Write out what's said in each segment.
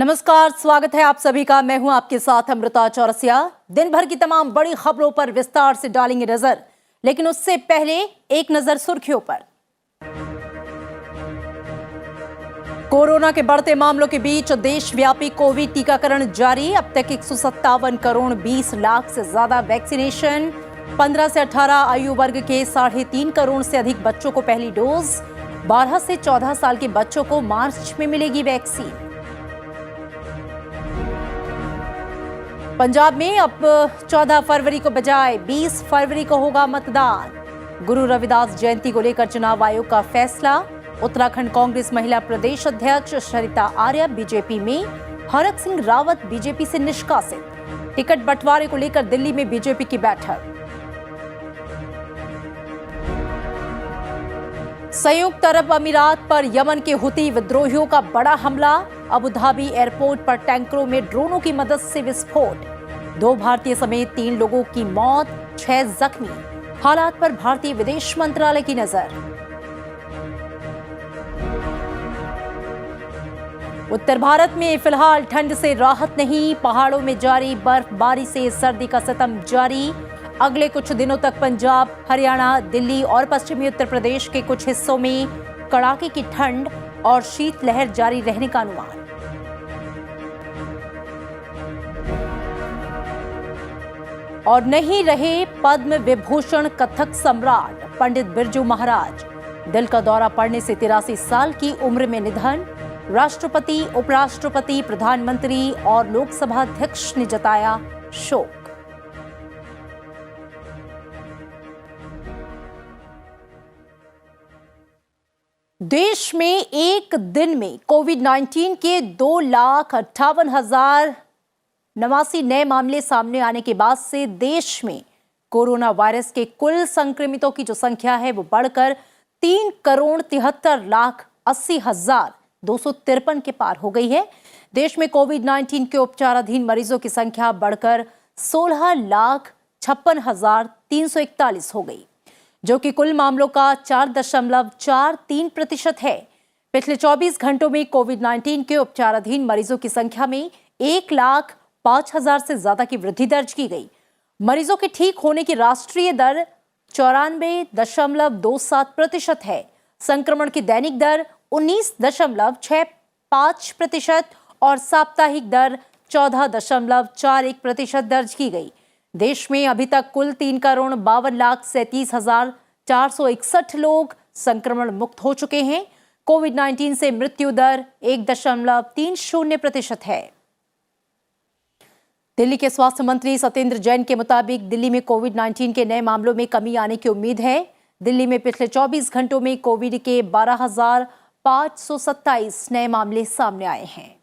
नमस्कार, स्वागत है आप सभी का। मैं हूं आपके साथ अमृता चौरसिया। दिन भर की तमाम बड़ी खबरों पर विस्तार से डालेंगे नजर, लेकिन उससे पहले एक नजर सुर्खियों पर। कोरोना के बढ़ते मामलों के बीच देशव्यापी कोविड टीकाकरण जारी। अब तक 157 करोड़ 20 लाख से ज्यादा वैक्सीनेशन। 15 से 18 आयु वर्ग के 3.5 करोड़ से अधिक बच्चों को पहली डोज। 12 से 14 साल के बच्चों को मार्च में मिलेगी वैक्सीन। पंजाब में अब 14 फरवरी को बजाय 20 फरवरी को होगा मतदान। गुरु रविदास जयंती को लेकर चुनाव आयोग का फैसला। उत्तराखंड कांग्रेस महिला प्रदेश अध्यक्ष सरिता आर्य बीजेपी में, हरक सिंह रावत बीजेपी से निष्कासित। टिकट बंटवारे को लेकर दिल्ली में बीजेपी की बैठक। संयुक्त अरब अमीरात पर यमन के हुती विद्रोहियों का बड़ा हमला। अबू धाबी एयरपोर्ट पर टैंकरों में ड्रोनों की मदद से विस्फोट। 2 भारतीय समेत 3 लोगों की मौत, 6 जख्मी। हालात पर भारतीय विदेश मंत्रालय की नजर। उत्तर भारत में फिलहाल ठंड से राहत नहीं। पहाड़ों में जारी बर्फबारी से सर्दी का सितम जारी। अगले कुछ दिनों तक पंजाब, हरियाणा, दिल्ली और पश्चिमी उत्तर प्रदेश के कुछ हिस्सों में कड़ाके की ठंड और शीतलहर जारी रहने का अनुमान। और नहीं रहे पद्म विभूषण कथक सम्राट पंडित बिरजू महाराज। दिल का दौरा पड़ने से 83 साल की उम्र में निधन। राष्ट्रपति, उपराष्ट्रपति, प्रधानमंत्री और लोकसभा अध्यक्ष ने जताया शोक। देश में एक दिन में कोविड-19 के 2,58,089 नए मामले सामने आने के बाद से देश में कोरोना वायरस के कुल संक्रमितों की जो संख्या है वो बढ़कर 3,73,80,253 के पार हो गई है। देश में कोविड-19 के उपचाराधीन मरीजों की संख्या बढ़कर 16,56,341 हो गई, जो कि कुल मामलों का 4.43% है। पिछले 24 घंटों में कोविड-19 के उपचाराधीन मरीजों की संख्या में 1,05,000 से ज्यादा की वृद्धि दर्ज की गई। मरीजों के ठीक होने की राष्ट्रीय दर 94.27% है। संक्रमण की दैनिक दर 19.65% और साप्ताहिक दर 14.41% दर्ज की गई। देश में अभी तक कुल 3,52,37,461 लोग संक्रमण मुक्त हो चुके हैं। कोविड-19 से मृत्यु दर 1.30% है। दिल्ली के स्वास्थ्य मंत्री सत्येंद्र जैन के मुताबिक दिल्ली में कोविड-19 के नए मामलों में कमी आने की उम्मीद है। दिल्ली में पिछले 24 घंटों में कोविड के 12,527 नए मामले सामने आए हैं।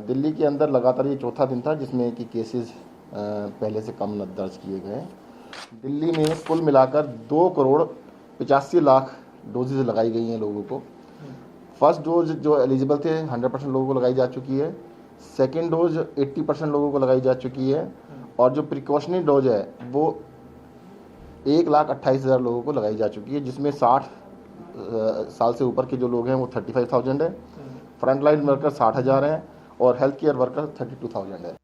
दिल्ली के अंदर लगातार ये चौथा दिन था जिसमें कि केसेस पहले से कम दर्ज किए गए। दिल्ली में कुल मिलाकर 2,85,00,000 डोजेज लगाई गई हैं लोगों को। फर्स्ट डोज जो एलिजिबल थे 100% लोगों को लगाई जा चुकी है। सेकेंड डोज 80% लोगों को लगाई जा चुकी है। और जो प्रिकॉशनरी डोज है वो 1,28,000 लोगों को लगाई जा चुकी है, जिसमें 60 साल से ऊपर के जो लोग हैं वो 35,000 है। फ्रंटलाइन वर्कर 60,000 हैं और हेल्थ केयर वर्कर 32,000 है।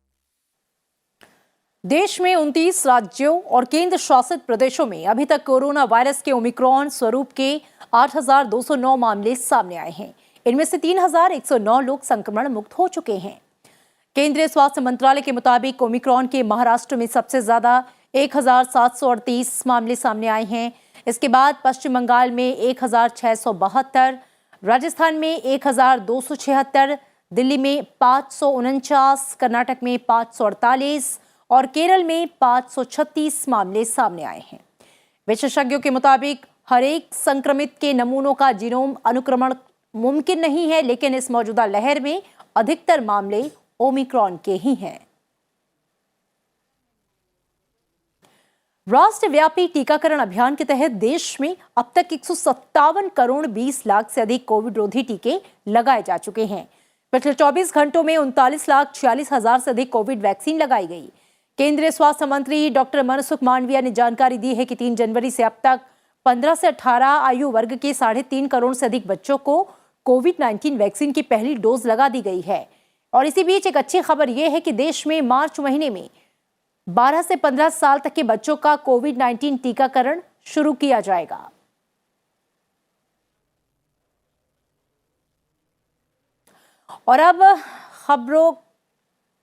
देश में 29 राज्यों और केंद्र शासित प्रदेशों में अभी तक कोरोना वायरस के ओमिक्रॉन स्वरूप के 8,209 मामले सामने आए हैं। इनमें से 3,109 लोग संक्रमण मुक्त हो चुके हैं। केंद्रीय स्वास्थ्य मंत्रालय के मुताबिक ओमिक्रॉन के महाराष्ट्र में सबसे ज्यादा 1,738 मामले सामने आए हैं। इसके बाद पश्चिम बंगाल में 1,672, राजस्थान में 1,276, दिल्ली में 549, कर्नाटक में 548 और केरल में 536 मामले सामने आए हैं। विशेषज्ञों के मुताबिक हर एक संक्रमित के नमूनों का जीनोम अनुक्रमण मुमकिन नहीं है, लेकिन इस मौजूदा लहर में अधिकतर मामले ओमिक्रॉन के ही हैं। राष्ट्रव्यापी टीकाकरण अभियान के तहत देश में अब तक 157 करोड़ 20 लाख से अधिक कोविड रोधी टीके लगाए जा चुके हैं। पिछले 24 घंटों में 39,46,000 से अधिक कोविड वैक्सीन लगाई गई। केंद्रीय स्वास्थ्य मंत्री डॉक्टर मनसुख मांडविया ने जानकारी दी है कि 3 जनवरी से अब तक 15 से 18 आयु वर्ग के 3.5 करोड़ से अधिक बच्चों को कोविड-19 वैक्सीन की पहली डोज लगा दी गई है। और इसी बीच एक अच्छी खबर यह है कि देश में मार्च महीने में 12 से 15 साल तक के बच्चों का कोविड-19 टीकाकरण शुरू किया जाएगा। और अब खबरों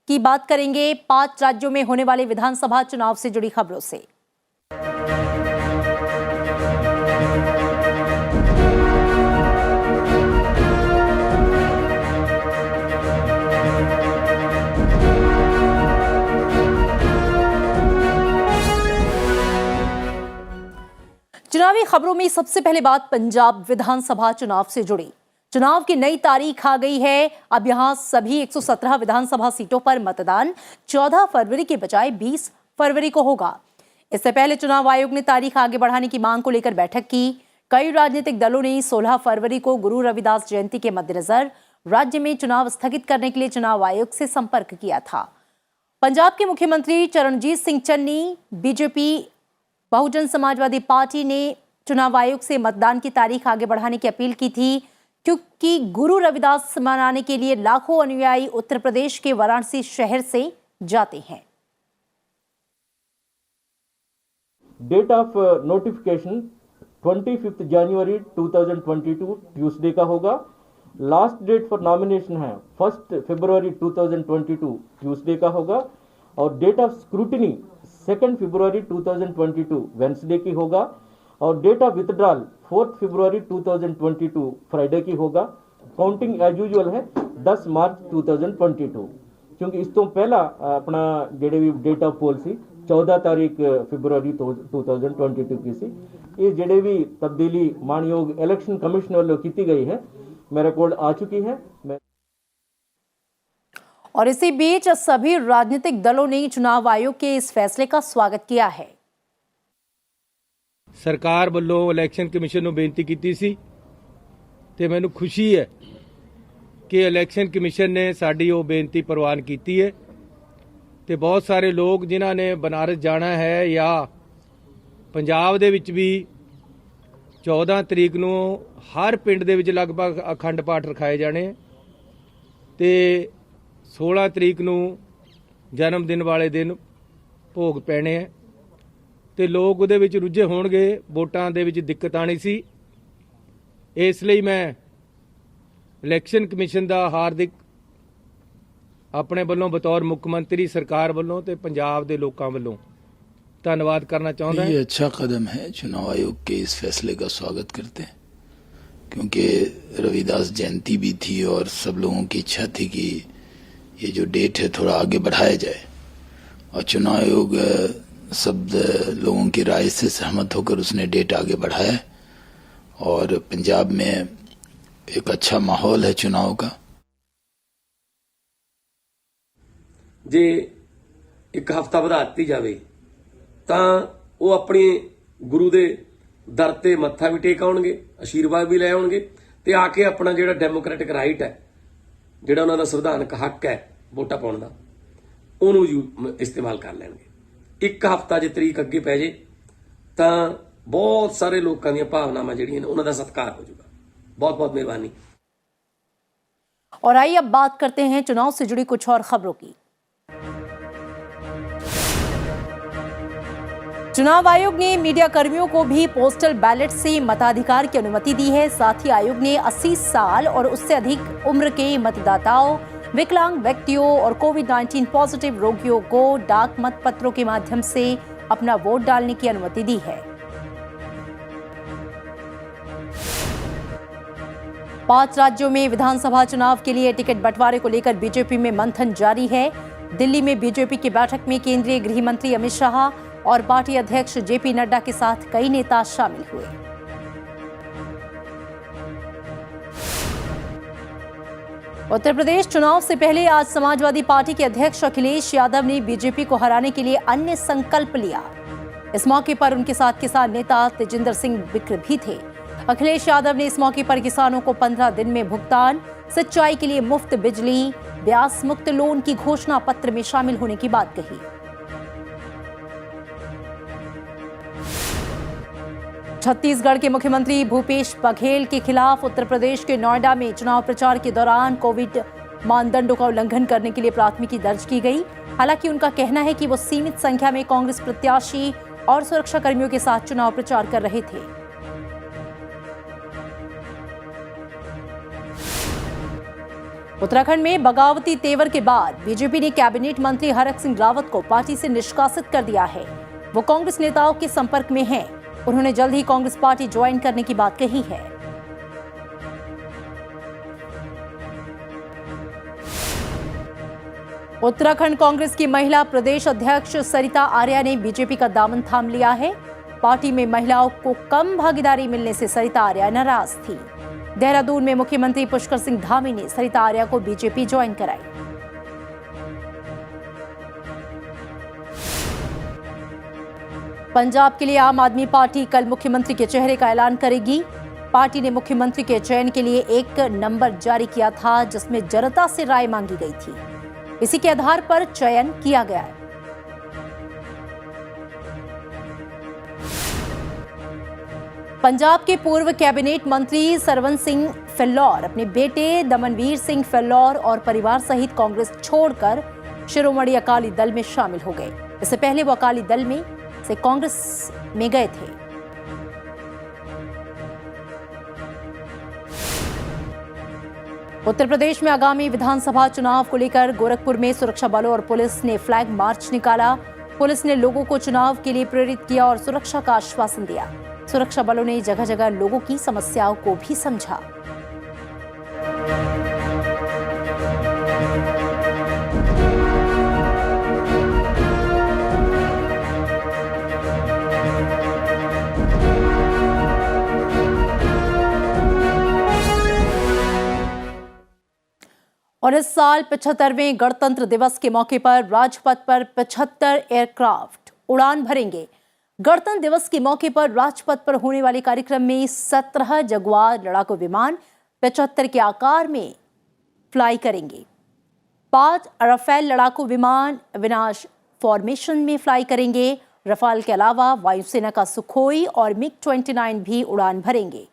की बात करेंगे 5 राज्यों में होने वाले विधानसभा चुनाव से जुड़ी खबरों से। चुनावी खबरों में सबसे पहले बात पंजाब विधानसभा चुनाव से जुड़ी। चुनाव की नई तारीख आ गई है। अब यहां सभी 117 विधानसभा सीटों पर मतदान 14 फरवरी के बजाय 20 फरवरी को होगा। इससे पहले चुनाव आयोग ने तारीख आगे बढ़ाने की मांग को लेकर बैठक की। कई राजनीतिक दलों ने 16 फरवरी को गुरु रविदास जयंती के मद्देनजर राज्य में चुनाव स्थगित करने के लिए चुनाव आयोग से संपर्क किया था। पंजाब के मुख्यमंत्री चरणजीत सिंह चन्नी, बीजेपी बहुजन समाजवादी पार्टी ने चुनाव आयोग से मतदान की तारीख आगे बढ़ाने की अपील की थी, क्योंकि गुरु रविदास मनाने के लिए लाखों अनुयायी उत्तर प्रदेश के वाराणसी शहर से जाते हैं। डेट ऑफ नोटिफिकेशन 25 जनवरी 2022 ट्यूसडे का होगा। लास्ट डेट फॉर नॉमिनेशन है 1 फरवरी 2022 ट्यूसडे का होगा। और डेट ऑफ स्क्रूटिनी 2 फरवरी 2022 वेंसडे की होगा। और डेट ऑफ विथड्रॉल 4 फरवरी 2022 फ्राइडे की होगा। काउंटिंग एज यूजुअल है 10 मार्च 2022, क्योंकि इस तो पहला अपना जेडे भी डेट ऑफ पोल सी 14 तारीख फरवरी 2022 की सी। ये जेडे भी तब्दीली मानयोग इलेक्शन कमीशन वालों की गई है, मेरे कोड आ चुकी है। और इसी बीच सभी राजनीतिक दलों ने चुनाव आयोग के इस फैसले का स्वागत किया है। सरकार ਵੱਲੋਂ ਇਲੈਕਸ਼ਨ ਕਮਿਸ਼ਨ ਨੂੰ ਬੇਨਤੀ ਕੀਤੀ ਸੀ ਤੇ ਮੈਨੂੰ ਖੁਸ਼ੀ ਹੈ ਕਿ ਇਲੈਕਸ਼ਨ ਕਮਿਸ਼ਨ ਨੇ ਸਾਡੀ ਉਹ ਬੇਨਤੀ ਪ੍ਰਵਾਨ ਕੀਤੀ ਹੈ ਤੇ ਬਹੁਤ ਸਾਰੇ ਲੋਕ ਜਿਨ੍ਹਾਂ ਨੇ ਬਨਾਰਸ ਜਾਣਾ ਹੈ ਜਾਂ ਪੰਜਾਬ ਦੇ ਵਿੱਚ ਵੀ 14 ਤਰੀਕ ਨੂੰ ਹਰ ਪਿੰਡ ਦੇ ਵਿੱਚ ਲਗਭਗ ਅਖੰਡ ਪਾਠ ਰਖਾਏ ਜਾਣੇ ਤੇ 16 ਤਰੀਕ ਨੂੰ ਜਨਮ ਦਿਨ ਵਾਲੇ ਦਿਨ ਭੋਗ ਪੈਣੇ ਹੈ ਤੇ ਲੋਕ ਉਹਦੇ ਵਿੱਚ ਰੁੱਝੇ ਹੋਣਗੇ। ਵੋਟਾਂ ਦੇ ਵਿੱਚ ਦਿੱਕਤ ਆਣੀ ਸੀ, ਇਸ ਲਈ ਮੈਂ ਇਲੈਕਸ਼ਨ ਕਮਿਸ਼ਨ ਦਾ ਹਾਰਦਿਕ ਆਪਣੇ ਵੱਲੋਂ ਬਤੌਰ ਮੁੱਖ ਮੰਤਰੀ ਸਰਕਾਰ ਵੱਲੋਂ ਤੇ ਪੰਜਾਬ ਦੇ ਲੋਕਾਂ ਵੱਲੋਂ धन्यवाद करना चाहता हूं। ये अच्छा कदम है, चुनाव आयोग के इस फैसले का स्वागत करते हैं, क्योंकि रविदास जयंती भी थी और सब लोगों की इच्छा थी कि ये जो डेट है थोड़ा आगे बढ़ाया जाए। और चुनाव आयोग सब लोगों की राय से सहमत होकर उसने डेट आगे बढ़ाया है और पंजाब में एक अच्छा माहौल है चुनाव का। जे एक हफ्ता ਵਧਾ ਦਿੱਤੀ ਜਾਵੇ ਤਾਂ ਉਹ ਆਪਣੇ ਗੁਰੂ ਦੇ ਦਰ ਤੇ ਮੱਥਾ ਵੀ ਟੇਕ ਆਉਣਗੇ, ਆਸ਼ੀਰਵਾਦ ਵੀ ਲੈ ਆਉਣਗੇ ਤੇ ਆ ਕੇ ਆਪਣਾ ਜਿਹੜਾ ਡੈਮੋਕ੍ਰੈਟਿਕ ਰਾਈਟ ਹੈ, ਜਿਹੜਾ ਉਹਨਾਂ ਦਾ ਸੰਵਿਧਾਨਕ ਹੱਕ ਹੈ ਵੋਟਾਂ ਪਾਉਣ ਦਾ, ਉਹਨੂੰ ਇਸਤੇਮਾਲ ਕਰ ਲੈਣਗੇ। ਇੱਕ ਹਫ਼ਤਾ ਜੇ ਤਰੀਕ ਅੱਗੇ ਪੈ ਜੇ ਤਾਂ ਬਹੁਤ ਸਾਰੇ ਲੋਕਾਂ ਦੀਆਂ ਭਾਵਨਾਵਾਂ ਜਿਹੜੀਆਂ ਨੇ ਉਹਨਾਂ ਦਾ ਸਤਿਕਾਰ ਹੋ ਜਾਊਗਾ। बहुत बहुत मेहरबानी। और आइए अब बात करते हैं चुनाव से जुड़ी कुछ और खबरों की। चुनाव आयोग ने मीडिया कर्मियों को भी पोस्टल बैलेट से मताधिकार की अनुमति दी है। साथ ही आयोग ने 80 साल और उससे अधिक उम्र के मतदाताओं, विकलांग व्यक्तियों और कोविड-19 पॉजिटिव रोगियों को डाक मत पत्रों के माध्यम से अपना वोट डालने की अनुमति दी है। 5 राज्यों में विधानसभा चुनाव के लिए टिकट बंटवारे को लेकर बीजेपी में मंथन जारी है। दिल्ली में बीजेपी की बैठक में केंद्रीय गृह मंत्री अमित शाह और पार्टी अध्यक्ष जेपी नड्डा के साथ कई नेता शामिल हुए। उत्तर प्रदेश चुनाव से पहले आज समाजवादी पार्टी के अध्यक्ष अखिलेश यादव ने बीजेपी को हराने के लिए अन्य संकल्प लिया। इस मौके पर उनके साथ किसान नेता तेजिंदर सिंह बिक्र भी थे। अखिलेश यादव ने इस मौके पर किसानों को 15 दिन में भुगतान, सिंचाई के लिए मुफ्त बिजली, ब्याज मुक्त लोन की घोषणा पत्र में शामिल होने की बात कही। छत्तीसगढ़ के मुख्यमंत्री भूपेश बघेल के खिलाफ उत्तर प्रदेश के नोएडा में चुनाव प्रचार के दौरान कोविड मानदंडों का उल्लंघन करने के लिए प्राथमिकी दर्ज की गई। हालांकि उनका कहना है कि वो सीमित संख्या में कांग्रेस प्रत्याशी और सुरक्षा कर्मियों के साथ चुनाव प्रचार कर रहे थे। उत्तराखंड में बगावती तेवर के बाद बीजेपी ने कैबिनेट मंत्री हरक सिंह रावत को पार्टी से निष्कासित कर दिया है। वो कांग्रेस नेताओं के संपर्क में हैं। उन्होंने जल्द ही कांग्रेस पार्टी ज्वाइन करने की बात कही है। उत्तराखंड कांग्रेस की महिला प्रदेश अध्यक्ष सरिता आर्या ने बीजेपी का दामन थाम लिया है। पार्टी में महिलाओं को कम भागीदारी मिलने से सरिता आर्या नाराज थी। देहरादून में मुख्यमंत्री पुष्कर सिंह धामी ने सरिता आर्या को बीजेपी ज्वाइन कराई। पंजाब के लिए आम आदमी पार्टी कल मुख्यमंत्री के चेहरे का ऐलान करेगी। पार्टी ने मुख्यमंत्री के चयन के लिए एक नंबर जारी किया था, जिसमें जनता से राय मांगी गई थी। इसी के आधार पर चयन किया गया है। पंजाब के पूर्व कैबिनेट मंत्री सरवन सिंह फिल्लौर अपने बेटे दमनवीर सिंह फिल्लौर और परिवार सहित कांग्रेस छोड़कर शिरोमणि अकाली दल में शामिल हो गए। इससे पहले वो अकाली दल में से कांग्रेस में गए थे। उत्तर प्रदेश में आगामी विधानसभा चुनाव को लेकर गोरखपुर में सुरक्षा बलों और पुलिस ने फ्लैग मार्च निकाला। पुलिस ने लोगों को चुनाव के लिए प्रेरित किया और सुरक्षा का आश्वासन दिया। सुरक्षा बलों ने जगह जगह लोगों की समस्याओं को भी समझा। और इस साल 75वें गणतंत्र दिवस के मौके पर राजपथ पर 75 एयरक्राफ्ट उड़ान भरेंगे। गणतंत्र दिवस के मौके पर राजपथ पर होने वाले कार्यक्रम में 17 जगुआर लड़ाकू विमान 75 के आकार में फ्लाई करेंगे। 5 राफेल लड़ाकू विमान विनाश फॉर्मेशन में फ्लाई करेंगे। राफेल के अलावा वायुसेना का सुखोई और मिग-29 भी उड़ान भरेंगे।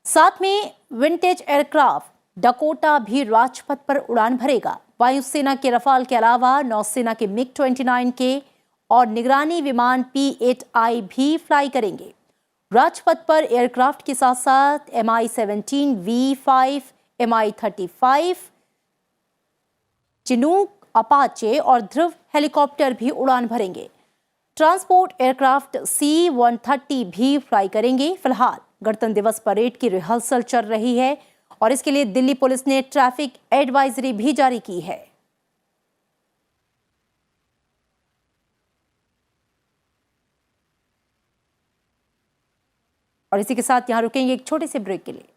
साथ में विंटेज एयरक्राफ्ट डकोटा भी राजपथ पर उड़ान भरेगा। वायुसेना के रफाल के अलावा नौसेना के मिग-29 के और निगरानी विमान P-8I भी फ्लाई करेंगे। राजपथ पर एयरक्राफ्ट के साथ साथ Mi-17 V5, Mi-35, Chinook, Apache और ध्रुव हेलीकॉप्टर भी उड़ान भरेंगे। ट्रांसपोर्ट एयरक्राफ्ट C-130 भी फ्लाई करेंगे। फिलहाल गणतंत्र दिवस परेड की रिहर्सल चल रही है और इसके लिए दिल्ली पुलिस ने ट्रैफिक एडवाइजरी भी जारी की है। और इसी के साथ यहां रुकेंगे एक छोटे से ब्रेक के लिए।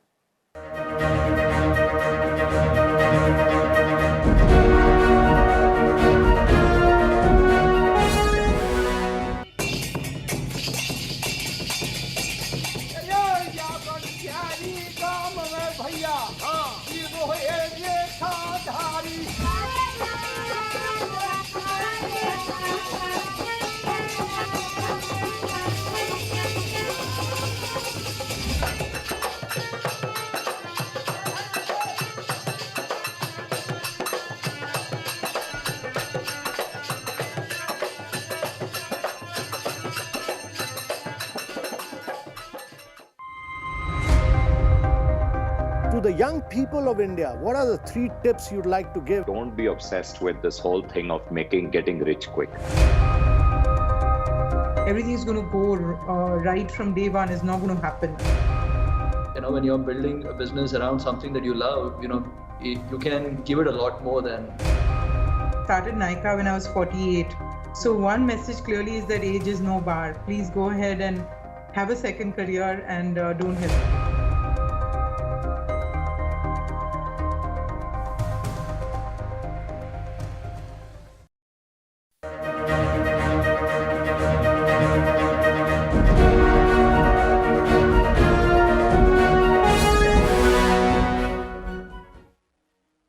To the young people of India, what are the 3 tips you'd like to give? Don't be obsessed with this whole thing of getting rich quick. Everything is going to go right from day one is not going to happen. You know, when you're building a business around something that you love, you can give it a lot more than. Started Nykaa when I was 48. So one message clearly is that age is no bar. Please go ahead and have a second career and don't hesitate.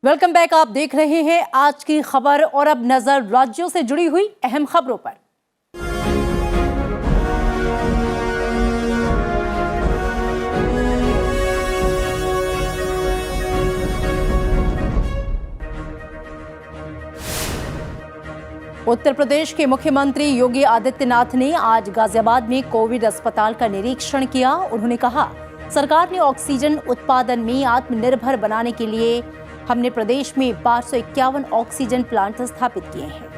Welcome back. आप देख रहे हैं आज की खबर और अब नजर राज्यों से जुड़ी हुई अहम खबरों पर। उत्तर प्रदेश के मुख्यमंत्री योगी आदित्यनाथ ने आज गाजियाबाद में कोविड अस्पताल का निरीक्षण किया। उन्होंने कहा, सरकार ने ऑक्सीजन उत्पादन में आत्मनिर्भर बनाने के लिए हमने प्रदेश में 551 ऑक्सीजन प्लांट स्थापित किए हैं।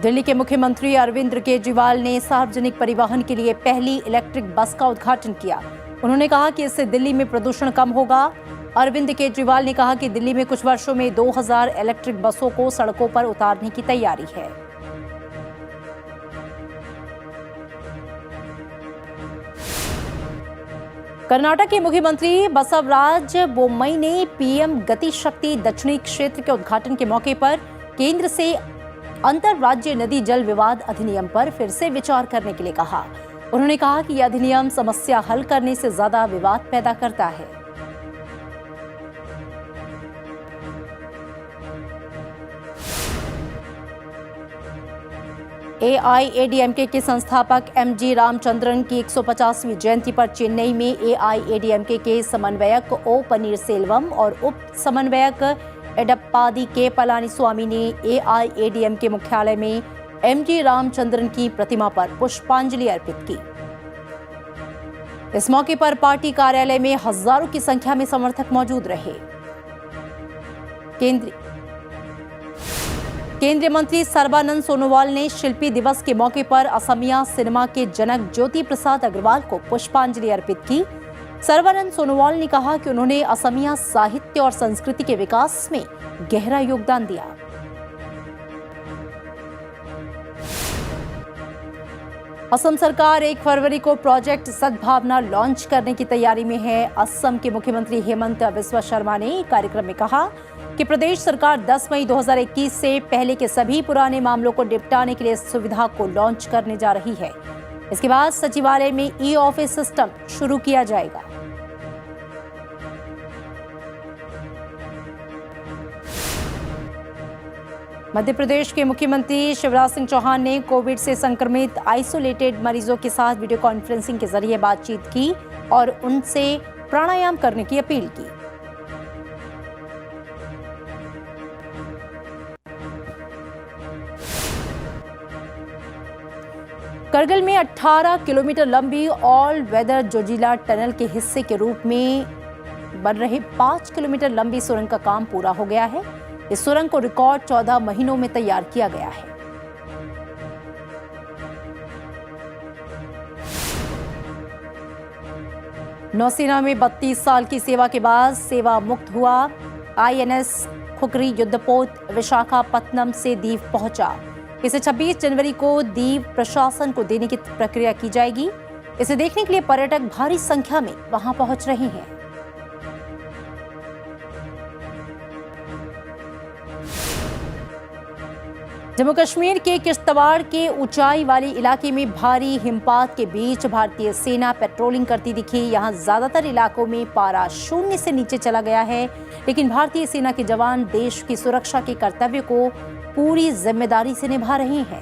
दिल्ली के मुख्यमंत्री अरविंद केजरीवाल ने सार्वजनिक परिवहन के लिए पहली इलेक्ट्रिक बस का उद्घाटन किया। उन्होंने कहा कि इससे दिल्ली में प्रदूषण कम होगा। अरविंद केजरीवाल ने कहा कि दिल्ली में कुछ वर्षों में 2000 इलेक्ट्रिक बसों को सड़कों पर उतारने की तैयारी है। कर्नाटक के मुख्यमंत्री बसवराज बोम्मई ने पीएम गति शक्ति दक्षिणी क्षेत्र के उद्घाटन के मौके पर केंद्र से अंतर्राज्यीय नदी जल विवाद अधिनियम पर फिर से विचार करने के लिए कहा। उन्होंने कहा कि यह अधिनियम समस्या हल करने से ज्यादा विवाद पैदा करता है। एआईएडीएमके के संस्थापक एमजी रामचंद्रन की 150वीं जयंती पर चेन्नई में एआईएडीएमके के समन्वयक ओ पनीरसेल्वम और उप समन्वयक एडप्पादी के पलानीस्वामी ने एआईएडीएमके मुख्यालय में एमजी रामचंद्रन की प्रतिमा पर पुष्पांजलि अर्पित की। इस मौके पर पार्टी कार्यालय में हजारों की संख्या में समर्थक मौजूद रहे। केंद्रीय मंत्री सर्बानंद सोनोवाल ने शिल्पी दिवस के मौके पर असमिया सिनेमा के जनक ज्योति प्रसाद अग्रवाल को पुष्पांजलि अर्पित की। सर्बानंद सोनोवाल ने कहा कि उन्होंने असमिया साहित्य और संस्कृति के विकास में गहरा योगदान दिया। असम सरकार 1 फरवरी को प्रोजेक्ट सद्भावना लॉन्च करने की तैयारी में है। असम के मुख्यमंत्री हेमंत बिस्वा शर्मा ने कार्यक्रम में कहा कि प्रदेश सरकार 10 मई 2021 से पहले के सभी पुराने मामलों को निपटाने के लिए इस सुविधा को लॉन्च करने जा रही है। इसके बाद सचिवालय में ई ऑफिस सिस्टम शुरू किया जाएगा। मध्य प्रदेश के मुख्यमंत्री शिवराज सिंह चौहान ने कोविड से संक्रमित आइसोलेटेड मरीजों के साथ वीडियो कॉन्फ्रेंसिंग के जरिए बातचीत की और उनसे प्राणायाम करने की अपील की। करगिल में 18 किलोमीटर लंबी ऑल वेदर जोजिला टनल के हिस्से के रूप में बन रहे 5 किलोमीटर लंबी सुरंग का काम पूरा हो गया है। इस सुरंग को रिकॉर्ड 14 महीनों में तैयार किया गया है। नौसेना में 32 साल की सेवा के बाद सेवा मुक्त हुआ आईएनएस खुकरी युद्धपोत विशाखापत्तनम से दीव पहुंचा। इसे 26 जनवरी को दीव प्रशासन को देने की प्रक्रिया की जाएगी। इसे देखने के लिए पर्यटक भारी संख्या में वहां पहुंच रहे हैं। जम्मू कश्मीर के किश्तवाड़ के ऊंचाई वाले इलाके में भारी हिमपात के बीच भारतीय सेना पेट्रोलिंग करती दिखी। यहां ज्यादातर इलाकों में पारा 0 से नीचे चला गया है, लेकिन भारतीय सेना के जवान देश की सुरक्षा के कर्तव्य को पूरी जिम्मेदारी से निभा रहे हैं।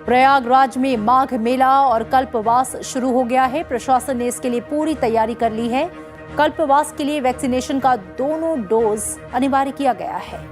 प्रयागराज में माघ मेला और कल्पवास शुरू हो गया है। प्रशासन ने इसके लिए पूरी तैयारी कर ली है। कल्पवास के लिए वैक्सीनेशन का दोनों डोज अनिवार्य किया गया है।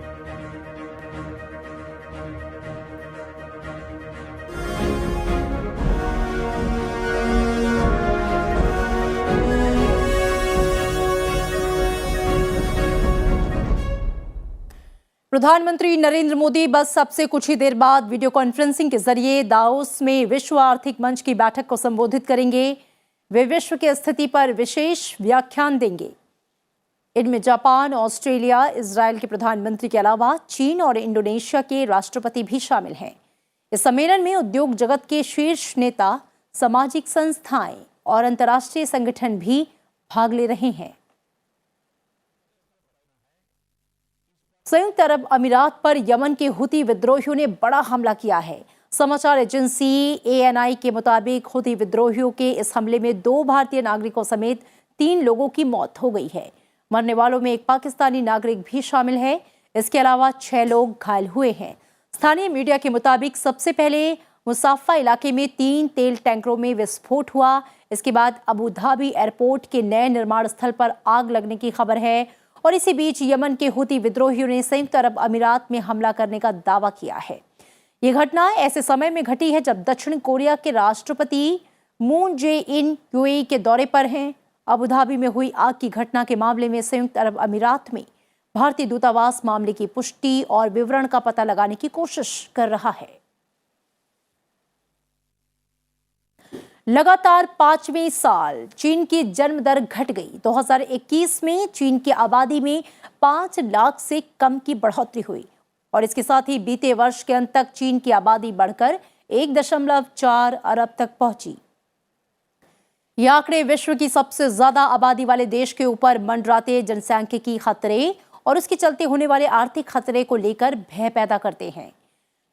प्रधानमंत्री नरेंद्र मोदी बस अब से कुछ ही देर बाद वीडियो कॉन्फ्रेंसिंग के जरिए दाओस में विश्व आर्थिक मंच की बैठक को संबोधित करेंगे। वे विश्व की स्थिति पर विशेष व्याख्यान देंगे। इनमें जापान, ऑस्ट्रेलिया, इजरायल के प्रधानमंत्री के अलावा चीन और इंडोनेशिया के राष्ट्रपति भी शामिल हैं। इस सम्मेलन में उद्योग जगत के शीर्ष नेता, सामाजिक संस्थाएं और अंतर्राष्ट्रीय संगठन भी भाग ले रहे हैं। संयुक्त अरब अमीरात पर यमन के हुती विद्रोहियों ने बड़ा हमला किया है। समाचार एजेंसी एएनआई के मुताबिक हुती विद्रोहियों के इस हमले में 2 भारतीय नागरिकों समेत 3 लोगों की मौत हो गई है। मरने वालों में एक पाकिस्तानी नागरिक भी शामिल है। इसके अलावा 6 लोग घायल हुए हैं। स्थानीय मीडिया के मुताबिक सबसे पहले मुसाफा इलाके में 3 तेल टैंकरों में विस्फोट हुआ। इसके बाद अबू धाबी एयरपोर्ट के नए निर्माण स्थल पर आग लगने की खबर है। और इसी बीच यमन के हुती विद्रोहियों ने संयुक्त अरब अमीरात में हमला करने का दावा किया है। ये घटना ऐसे समय में घटी है जब दक्षिण कोरिया के राष्ट्रपति मून जे इन यूएई के दौरे पर हैं। अबू धाबी में हुई आग की घटना के मामले में संयुक्त अरब अमीरात में भारतीय दूतावास मामले की पुष्टि और विवरण का पता लगाने की कोशिश कर रहा है। लगातार 5वें साल चीन की जन्म दर घट गई। 2021 में चीन की आबादी में 5 लाख से कम की बढ़ोतरी हुई और इसके साथ ही बीते वर्ष के अंत तक चीन की आबादी बढ़कर 1.4 अरब तक पहुंची। ये आंकड़े विश्व की सबसे ज्यादा आबादी वाले देश के ऊपर मंडराते जनसांख्यिकी खतरे और उसके चलते होने वाले आर्थिक खतरे को लेकर भय पैदा करते हैं।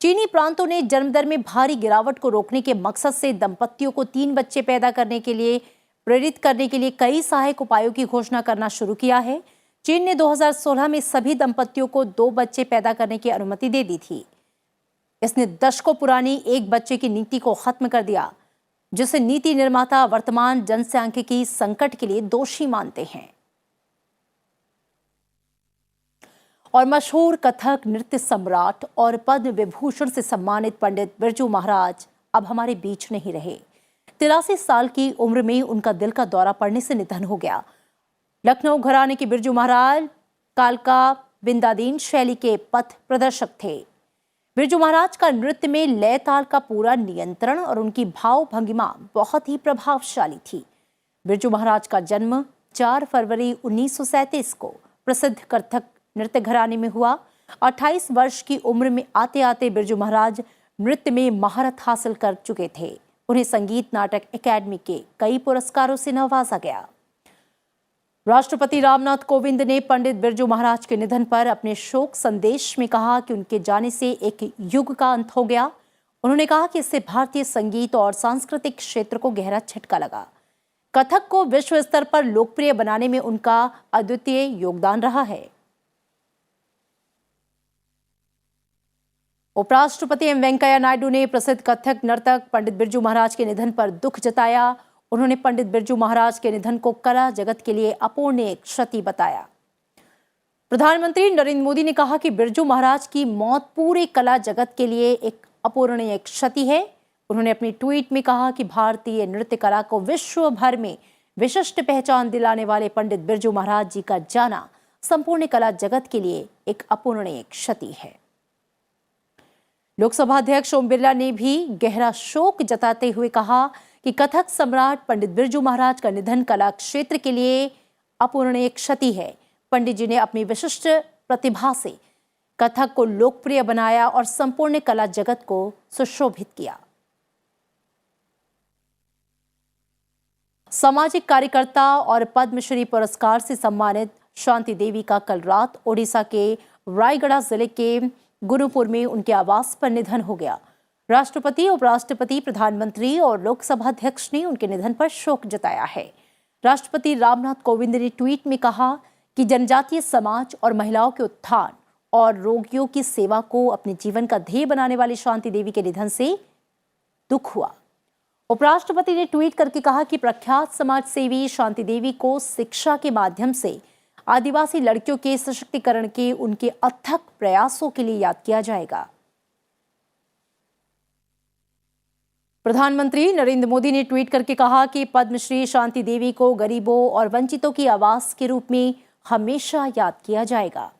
चीनी प्रांतों ने जन्मदर में भारी गिरावट को रोकने के मकसद से दंपतियों को 3 बच्चे पैदा करने के लिए प्रेरित करने के लिए कई सहायक उपायों की घोषणा करना शुरू किया है। चीन ने 2016 में सभी दंपतियों को 2 बच्चे पैदा करने की अनुमति दे दी थी। इसने दशकों पुरानी 1 बच्चे की नीति को खत्म कर दिया, जिसे नीति निर्माता वर्तमान जनसांख्यिकी संकट के लिए दोषी मानते हैं। और मशहूर कथक नृत्य सम्राट और पद्म विभूषण से सम्मानित पंडित बिरजू महाराज अब हमारे बीच नहीं रहे। 83 साल की उम्र में उनका दिल का दौरा पड़ने से निधन हो गया। लखनऊ घराने के बिरजू महाराज कालका बिंदादीन शैली के पथ प्रदर्शक थे। बिरजू महाराज का नृत्य में लय ताल का पूरा नियंत्रण और उनकी भाव भंगिमा बहुत ही प्रभावशाली थी। बिरजू महाराज का जन्म 4 फरवरी 1937 को प्रसिद्ध कथक नृत्य घराने में हुआ। 28 वर्ष की उम्र में आते आते बिरजू महाराज नृत्य में महारत हासिल कर चुके थे। उन्हें संगीत नाटक अकादमी के कई पुरस्कारों से नवाजा गया। राष्ट्रपति रामनाथ कोविंद ने पंडित बिरजू महाराज के निधन पर अपने शोक संदेश में कहा कि उनके जाने से एक युग का अंत हो गया। उन्होंने कहा कि इससे भारतीय संगीत और सांस्कृतिक क्षेत्र को गहरा झटका लगा। कथक को विश्व स्तर पर लोकप्रिय बनाने में उनका अद्वितीय योगदान रहा है। उपराष्ट्रपति एम वेंकैया नायडू ने प्रसिद्ध कथक नर्तक पंडित बिरजू महाराज के निधन पर दुख जताया। उन्होंने पंडित बिरजू महाराज के निधन को कला जगत के लिए अपूरणीय क्षति बताया। प्रधानमंत्री नरेंद्र मोदी ने कहा कि बिरजू महाराज की मौत पूरे कला जगत के लिए एक अपूरणीय क्षति है। उन्होंने अपनी ट्वीट में कहा कि भारतीय नृत्य कला को विश्व भर में विशिष्ट पहचान दिलाने वाले पंडित बिरजू महाराज जी का जाना संपूर्ण कला जगत के लिए एक अपूरणीय क्षति है। लोकसभा अध्यक्ष ओम बिरला ने भी गहरा शोक जताते हुए कहा कि कथक सम्राट पंडित बिरजू महाराज का निधन कला क्षेत्र के लिए अपूरणीय क्षति है। पंडित जी ने अपनी विशिष्ट प्रतिभा से कथक को लोकप्रिय बनाया और संपूर्ण कला जगत को सुशोभित किया। सामाजिक कार्यकर्ता और पद्मश्री पुरस्कार से सम्मानित शांति देवी का कल रात ओडिशा के रायगढ़ जिले के गुरुपुर में उनके आवास पर निधन हो गया। राष्ट्रपति, उपराष्ट्रपति, प्रधानमंत्री और लोकसभा अध्यक्ष ने उनके निधन पर शोक जताया है। राष्ट्रपति रामनाथ कोविंद ने ट्वीट में कहा कि जनजातीय समाज और महिलाओं के उत्थान और रोगियों की सेवा को अपने जीवन का ध्येय बनाने वाली शांति देवी के निधन से दुख हुआ। उपराष्ट्रपति ने ट्वीट करके कहा कि प्रख्यात समाज सेवी शांति देवी को शिक्षा के माध्यम से आदिवासी लड़कियों के सशक्तिकरण के उनके अथक प्रयासों के लिए याद किया जाएगा। प्रधानमंत्री नरेंद्र मोदी ने ट्वीट करके कहा कि पद्मश्री शांति देवी को गरीबों और वंचितों की आवाज के रूप में हमेशा याद किया जाएगा।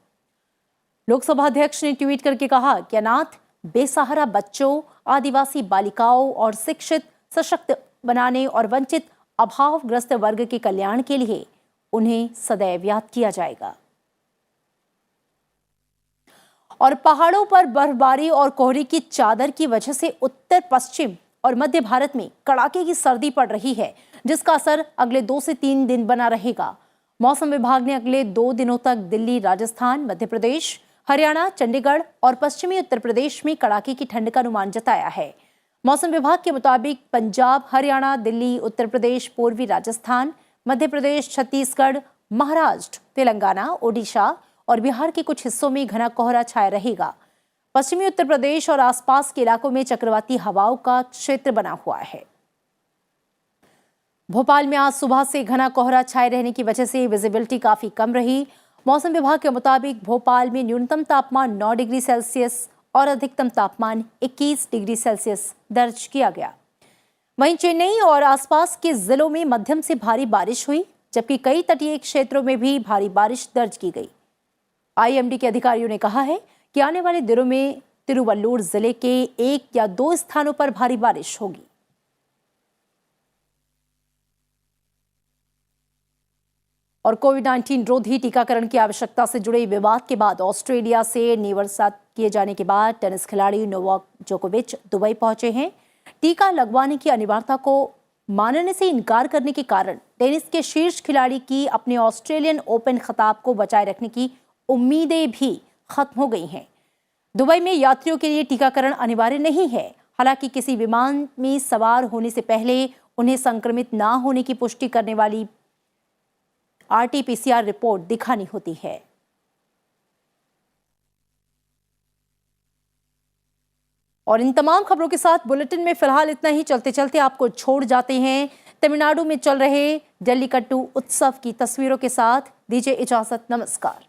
लोकसभा अध्यक्ष ने ट्वीट करके कहा कि अनाथ, बेसहारा बच्चों, आदिवासी बालिकाओं और शिक्षित, सशक्त बनाने और वंचित अभावग्रस्त वर्ग के कल्याण के लिए उन्हें सदैव याद किया जाएगा। और पहाड़ों पर बर्फबारी और कोहरे की चादर की वजह से उत्तर पश्चिम और मध्य भारत में कड़ाके की सर्दी पड़ रही है, जिसका असर अगले 2 से 3 दिन बना रहेगा। मौसम विभाग ने अगले 2 दिनों तक दिल्ली, राजस्थान, मध्य प्रदेश, हरियाणा, चंडीगढ़ और पश्चिमी उत्तर प्रदेश में कड़ाके की ठंड का अनुमान जताया है। मौसम विभाग के मुताबिक पंजाब, हरियाणा, दिल्ली, उत्तर प्रदेश, पूर्वी राजस्थान, मध्य प्रदेश, छत्तीसगढ़, महाराष्ट्र, तेलंगाना, ओडिशा और बिहार के कुछ हिस्सों में घना कोहरा छाया रहेगा। पश्चिमी उत्तर प्रदेश और आसपास के इलाकों में चक्रवाती हवाओं का क्षेत्र बना हुआ है। भोपाल में आज सुबह से घना कोहरा छाए रहने की वजह से विजिबिलिटी काफी कम रही। मौसम विभाग के मुताबिक भोपाल में न्यूनतम तापमान 9 डिग्री सेल्सियस और अधिकतम तापमान 21 डिग्री सेल्सियस दर्ज किया गया। वहीं चेन्नई और आसपास के जिलों में मध्यम से भारी बारिश हुई, जबकि कई तटीय क्षेत्रों में भी भारी बारिश दर्ज की गई। आईएमडी के अधिकारियों ने कहा है कि आने वाले दिनों में तिरुवल्लुर जिले के 1 या 2 स्थानों पर भारी बारिश होगी। और कोविड-19 रोधी टीकाकरण की आवश्यकता से जुड़े विवाद के बाद ऑस्ट्रेलिया से निवर्सात किए जाने के बाद टेनिस खिलाड़ी नोवाक जोकोविच दुबई पहुंचे हैं। टीका लगवाने की अनिवार्यता को मानने से इनकार करने के कारण टेनिस के शीर्ष खिलाड़ी की अपने ऑस्ट्रेलियन ओपन खिताब को बचाए रखने की उम्मीदें भी खत्म हो गई हैं। दुबई में यात्रियों के लिए टीकाकरण अनिवार्य नहीं है। हालांकि किसी विमान में सवार होने से पहले उन्हें संक्रमित ना होने की पुष्टि करने वाली RT-PCR रिपोर्ट दिखानी होती है। और इन तमाम खबरों के साथ बुलेटिन में फिलहाल इतना ही। चलते चलते आपको छोड़ जाते हैं तमिलनाडु में चल रहे जल्लीकट्टू उत्सव की तस्वीरों के साथ। दीजिए इजाजत, नमस्कार।